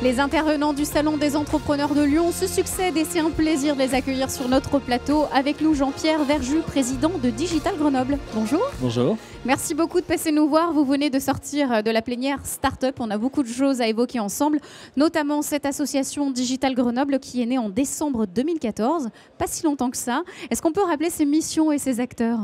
Les intervenants du Salon des entrepreneurs de Lyon se succèdent et c'est un plaisir de les accueillir sur notre plateau. Avec nous, Jean-Pierre Verjus, président de Digital Grenoble. Bonjour. Bonjour. Merci beaucoup de passer nous voir. Vous venez de sortir de la plénière Startup. On a beaucoup de choses à évoquer ensemble, notamment cette association Digital Grenoble qui est née en décembre 2014, pas si longtemps que ça. Est-ce qu'on peut rappeler ses missions et ses acteurs ?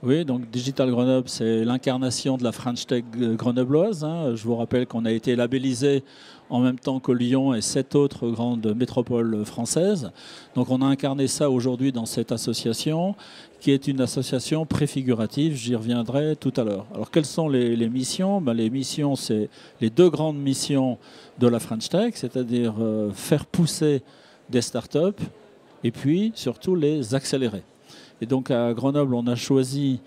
Oui, donc Digital Grenoble, c'est l'incarnation de la French Tech grenobloise. Je vous rappelle qu'on a été labellisé en même temps que Lyon et 7 autres grandes métropoles françaises. Donc on a incarné ça aujourd'hui dans cette association, qui est une association préfigurative. J'y reviendrai tout à l'heure. Alors quelles sont les missions ? Les missions, c'est les deux grandes missions de la French Tech, c'est-à-dire faire pousser des startups et puis surtout les accélérer. Et donc à Grenoble, on a choisi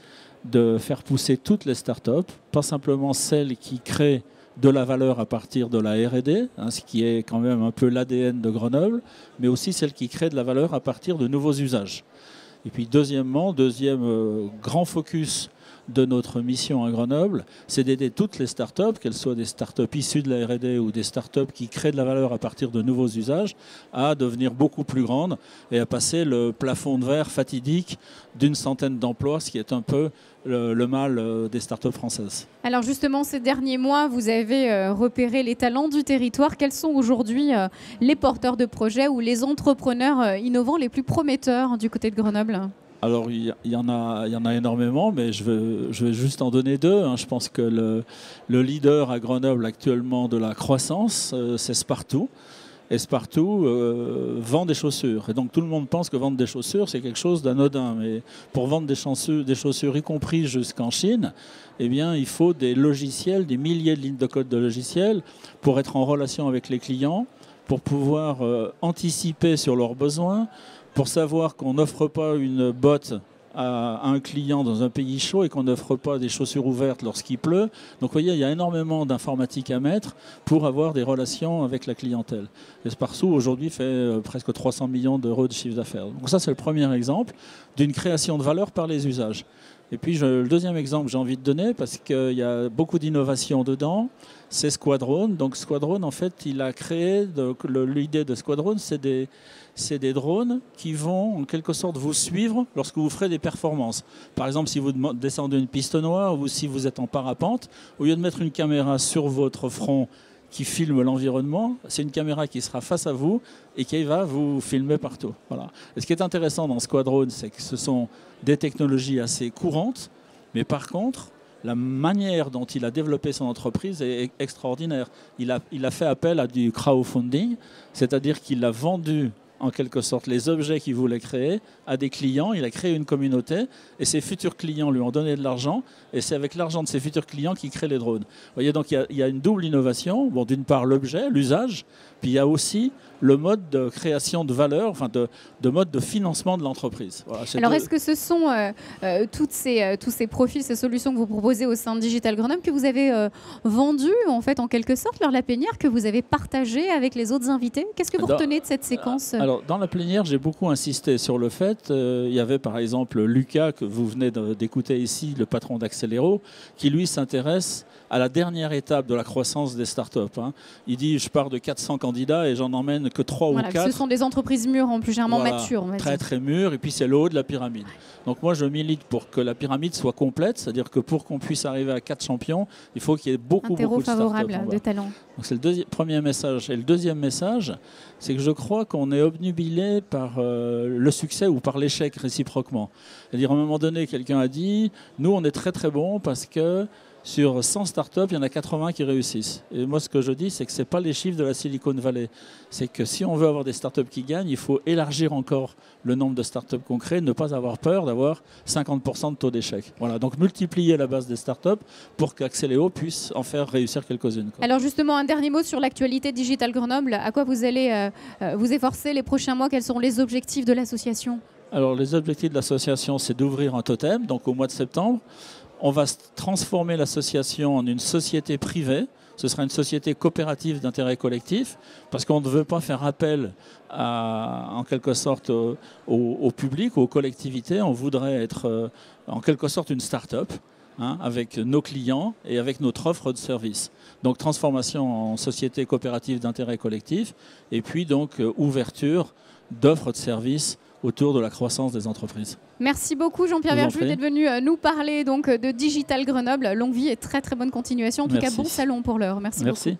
de faire pousser toutes les startups, pas simplement celles qui créent de la valeur à partir de la R&D, ce qui est quand même un peu l'ADN de Grenoble, mais aussi celles qui créent de la valeur à partir de nouveaux usages. Et puis deuxième grand focus de notre mission à Grenoble, c'est d'aider toutes les startups, qu'elles soient des startups issues de la R&D ou des startups qui créent de la valeur à partir de nouveaux usages, à devenir beaucoup plus grandes et à passer le plafond de verre fatidique d'une centaine d'emplois, ce qui est un peu le mal des startups françaises. Alors justement, ces derniers mois, vous avez repéré les talents du territoire. Quels sont aujourd'hui les porteurs de projets ou les entrepreneurs innovants les plus prometteurs du côté de Grenoble ? Alors, il y en a énormément, mais je vais juste en donner deux. Je pense que le leader à Grenoble actuellement de la croissance, c'est Spartoo. Et Spartoo vend des chaussures. Et donc, tout le monde pense que vendre des chaussures, c'est quelque chose d'anodin. Mais pour vendre des chaussures, y compris jusqu'en Chine, eh bien, il faut des logiciels, des milliers de lignes de code de logiciels pour être en relation avec les clients, pour pouvoir anticiper sur leurs besoins, pour savoir qu'on n'offre pas une botte à un client dans un pays chaud et qu'on n'offre pas des chaussures ouvertes lorsqu'il pleut. Donc vous voyez, il y a énormément d'informatique à mettre pour avoir des relations avec la clientèle. Et Spartoo aujourd'hui fait presque 300 millions d'euros de chiffre d'affaires. Donc ça, c'est le premier exemple d'une création de valeur par les usages. Et puis le deuxième exemple que j'ai envie de donner, parce qu'il y a beaucoup d'innovation dedans, c'est Squadrone. Donc Squadrone, en fait, il a créé, l'idée de Squadrone, c'est des drones qui vont en quelque sorte vous suivre lorsque vous ferez des performances. Par exemple, si vous descendez une piste noire ou si vous êtes en parapente, au lieu de mettre une caméra sur votre front qui filme l'environnement, c'est une caméra qui sera face à vous et qui va vous filmer partout. Voilà. Et ce qui est intéressant dans Squadrone, c'est que ce sont des technologies assez courantes, mais par contre, la manière dont il a développé son entreprise est extraordinaire. Il a fait appel à du crowdfunding, c'est-à-dire qu'il a vendu en quelque sorte les objets qu'il voulait créer à des clients. Il a créé une communauté et ses futurs clients lui ont donné de l'argent et c'est avec l'argent de ses futurs clients qu'il crée les drones. Vous voyez, donc il y a une double innovation. Bon, d'une part l'objet, l'usage, puis il y a aussi le mode de création de valeur, enfin de mode de financement de l'entreprise. Voilà, alors est-ce que ce sont tous ces profils, ces solutions que vous proposez au sein de Digital Grenoble que vous avez vendues en fait en quelque sorte lors de la plénière, que vous avez partagé avec les autres invités ? Qu'est-ce que vous retenez de cette séquence ? Alors dans la plénière, j'ai beaucoup insisté sur le fait, il y avait par exemple Lucas, que vous venez d'écouter ici, le patron d'Accéléro, qui lui s'intéresse à la dernière étape de la croissance des startups. Il dit, je pars de 400 candidats et j'en emmène que 3 ou 4. Ce sont des entreprises mûres, en plus généralement matures. Très très mûres, et puis c'est le haut de la pyramide. Donc moi je milite pour que la pyramide soit complète, c'est-à-dire que pour qu'on puisse arriver à 4 champions, il faut qu'il y ait beaucoup de startups. Favorable de talent. Donc c'est le premier message. Et le deuxième message, c'est que je crois qu'on est obnubilé par le succès ou par l'échec réciproquement. C'est-à-dire à un moment donné, quelqu'un a dit, nous on est très très bons parce que sur 100 startups, il y en a 80 qui réussissent. Et moi, ce que je dis, c'est que ce n'est pas les chiffres de la Silicon Valley. C'est que si on veut avoir des startups qui gagnent, il faut élargir encore le nombre de startups qu'on crée, ne pas avoir peur d'avoir 50% de taux d'échec. Voilà, donc multiplier la base des startups pour qu'Accéléo puisse en faire réussir quelques-unes. Alors justement, un dernier mot sur l'actualité Digital Grenoble. À quoi vous allez vous efforcer les prochains mois ? Quels sont les objectifs de l'association ? Alors les objectifs de l'association, c'est d'ouvrir un totem, donc au mois de septembre. On va transformer l'association en une société privée. Ce sera une société coopérative d'intérêt collectif parce qu'on ne veut pas faire appel en quelque sorte au public ou aux collectivités. On voudrait être en quelque sorte une start-up avec nos clients et avec notre offre de service. Donc transformation en société coopérative d'intérêt collectif et puis donc ouverture d'offres de services autour de la croissance des entreprises. Merci beaucoup Jean-Pierre Verjus d'être venu nous parler donc de Digital Grenoble. Longue vie et très très bonne continuation. En tout cas, bon salon pour l'heure. Merci beaucoup.